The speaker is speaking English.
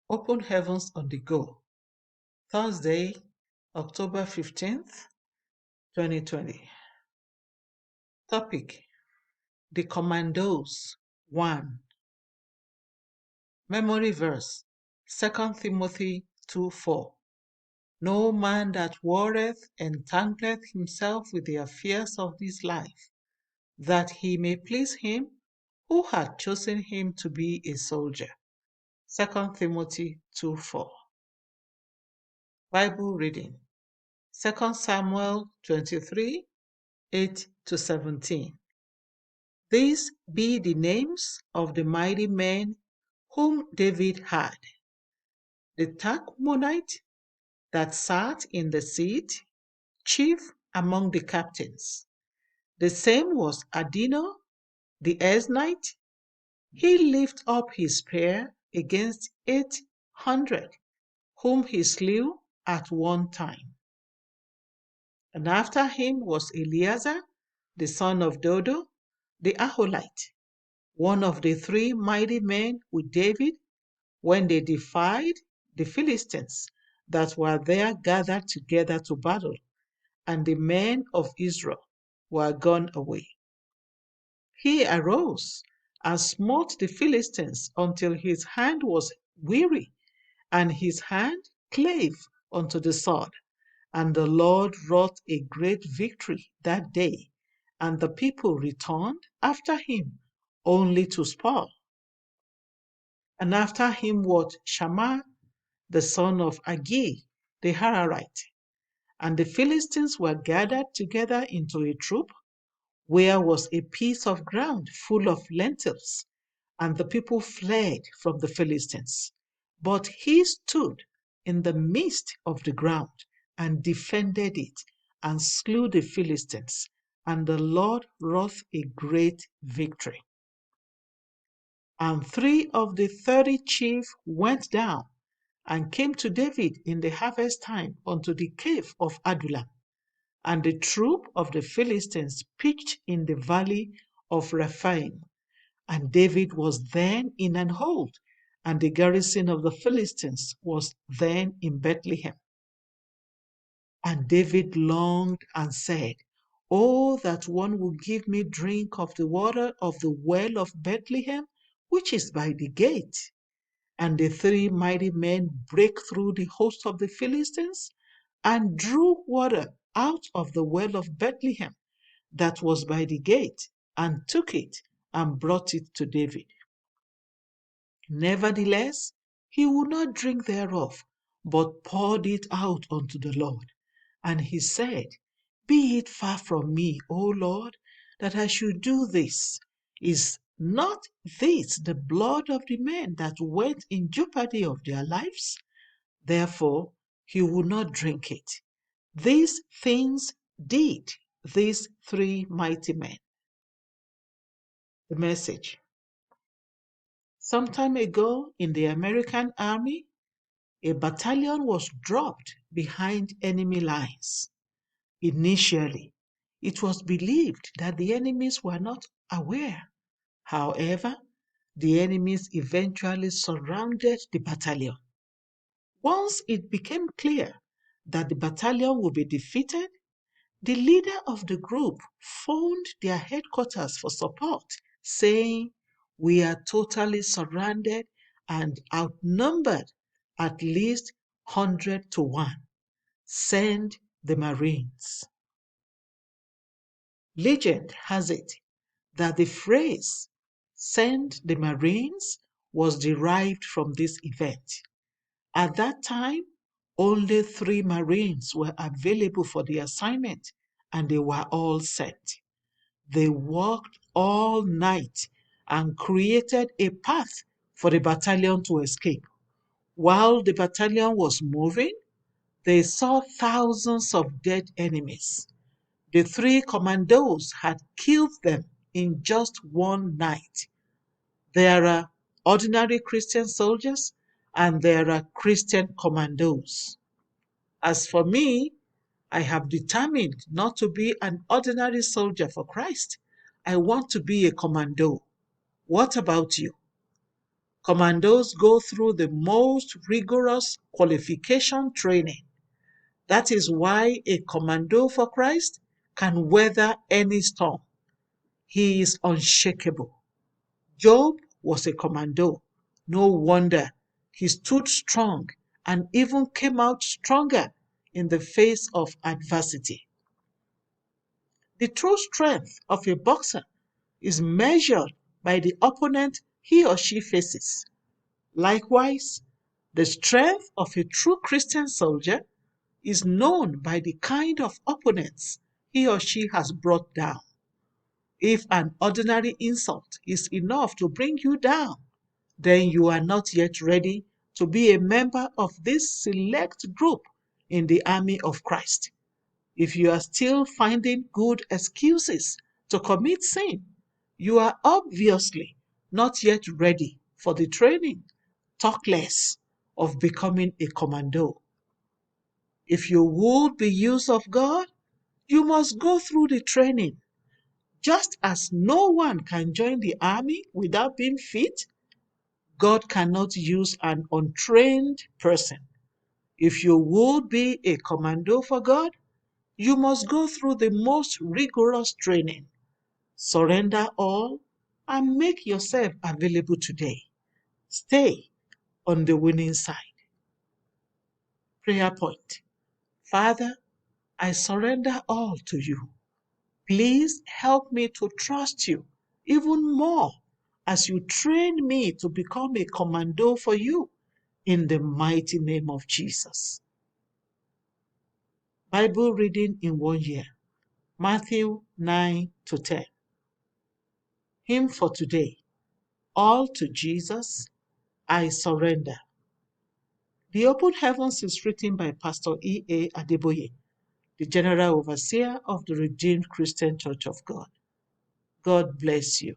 Open Heavens on the Go, Thursday, October 15th, 2020. Topic: The Commandos 1. Memory verse: 2 Timothy 2:4. No man that warreth entangleth himself with the affairs of this life, that he may please him who hath chosen him to be a soldier. 2 Timothy 2:4. Bible reading: 2 Samuel 23, 8-17. These be the names of the mighty men whom David had: the Tachmonite that sat in the seat, chief among the captains. The same was Adino the Eznite. He lifted up his spear against 800, whom he slew at one time. And after him was Eleazar, the son of Dodo, the Aholite, one of the three mighty men with David when they defied the Philistines that were there gathered together to battle, and the men of Israel were gone away. He arose and smote the Philistines until his hand was weary, and his hand clave unto the sword. And the Lord wrought a great victory that day, and the people returned after him only to spoil. And after him was Shammah, the son of Agi, the Hararite. And the Philistines were gathered together into a troop, where was a piece of ground full of lentils, and the people fled from the Philistines. But he stood in the midst of the ground and defended it, and slew the Philistines, and the Lord wrought a great victory. And 3 of the 30 chiefs went down and came to David in the harvest time unto the cave of Adullam. And the troop of the Philistines pitched in the valley of Rephaim. And David was then in an hold, and the garrison of the Philistines was then in Bethlehem. And David longed and said, Oh, that one would give me drink of the water of the well of Bethlehem, which is by the gate. And the 3 mighty men brake through the host of the Philistines, and drew water out of the well of Bethlehem that was by the gate, and took it, and brought it to David. Nevertheless, he would not drink thereof, but poured it out unto the Lord. And he said, Be it far from me, O Lord, that I should do this. Is not this the blood of the men that went in jeopardy of their lives? Therefore he would not drink it. These things did these 3 mighty men. The message: some time ago in the American Army, a battalion was dropped behind enemy lines. Initially, it was believed that the enemies were not aware. However, the enemies eventually surrounded the battalion. Once it became clear that the battalion would be defeated, the leader of the group phoned their headquarters for support, saying, We are totally surrounded and outnumbered at least 100 to 1. Send the Marines. Legend has it that the phrase, Send the Marines, was derived from this event. At that time, only 3 Marines were available for the assignment, and they were all sent. They worked all night and created a path for the battalion to escape. While the battalion was moving, they saw thousands of dead enemies. The 3 commandos had killed them in just one night. There are ordinary Christian soldiers and there are Christian commandos. As for me, I have determined not to be an ordinary soldier for Christ. I want to be a commando. What about you? Commandos go through the most rigorous qualification training. That is why a commando for Christ can weather any storm. He is unshakable. Job was a commando. No wonder he stood strong and even came out stronger in the face of adversity. The true strength of a boxer is measured by the opponent he or she faces. Likewise, the strength of a true Christian soldier is known by the kind of opponents he or she has brought down. If an ordinary insult is enough to bring you down, then you are not yet ready to be a member of this select group in the army of Christ. If you are still finding good excuses to commit sin, you are obviously not yet ready for the training, talk less of becoming a commando. If you would be used of God, you must go through the training. Just as no one can join the army without being fit, God cannot use an untrained person. If you would be a commando for God, you must go through the most rigorous training. Surrender all and make yourself available today. Stay on the winning side. Prayer point. Father, I surrender all to you. Please help me to trust you even more as you train me to become a commando for you in the mighty name of Jesus. Bible reading in 1 year. Matthew 9 to 10. Hymn for today. All to Jesus, I surrender. The Open Heavens is written by Pastor E.A. Adeboye, the General Overseer of the Redeemed Christian Church of God. God bless you.